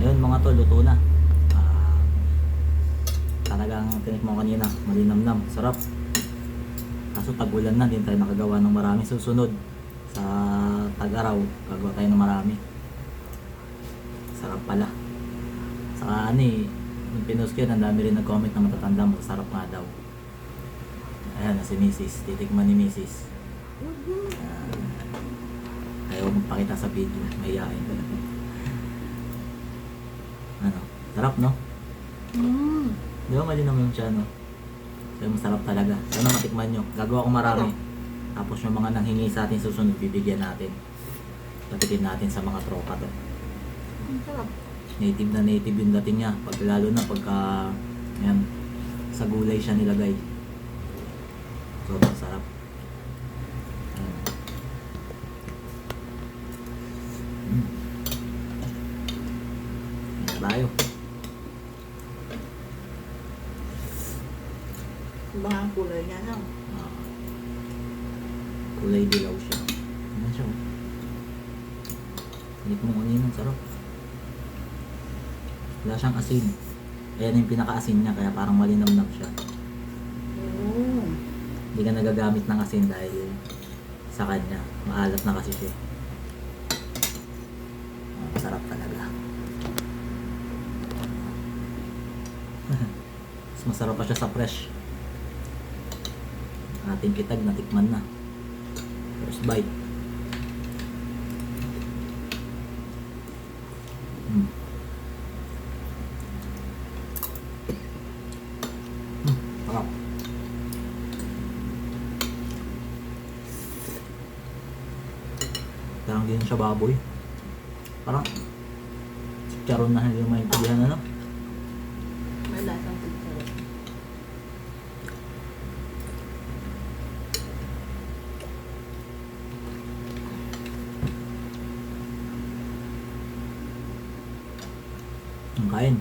Ayun mga tol, luto na. Ah, Talagang tinik mo kanina, malinamnam, sarap. Kaso tag-ulan na, din tayo nakagawa ng marami. Susunod sa tag-araw, gagawa tayo ng marami. Sarap pala. Saka ano eh, yung pinost ko yun, ang dami rin nag-comment na matatanda, masarap nga daw. Ayan na si Mrs. Titikman ni Mrs. Ayaw magpakita sa video, mahihain. Ano, sarap no? Di ba malinamnam siya no? So masarap talaga. Sana matikman nyo. Gagawa ko marami. Tapos yung mga nanghingi sa atin susunod, bibigyan natin. Patikin natin sa mga tropa to. Sarap. Native na native yung dating niya. Pag, lalo na pagka yan, sa gulay siya nilagay. Sobrang sarap. Ayan. Ayan tayo. Mga kulay niya no? Ah, kulay dilaw siya. Ayan siya. Hindi mo kanina, sarap. Wala siyang asin. Ayan yung pinaka-asin niya, kaya parang malinamnam siya. Oo. Hindi ka nagagamit ng asin dahil sa kanya. Maalat na kasi siya. Masarap talaga. Mas masarap pa siya sa fresh. Ating kitag natikman na. First bite. Sarap. Parang din siya baboy. Parang chicharon na, hindi mo maintindihan ano. May lasang sarap. Ang kain.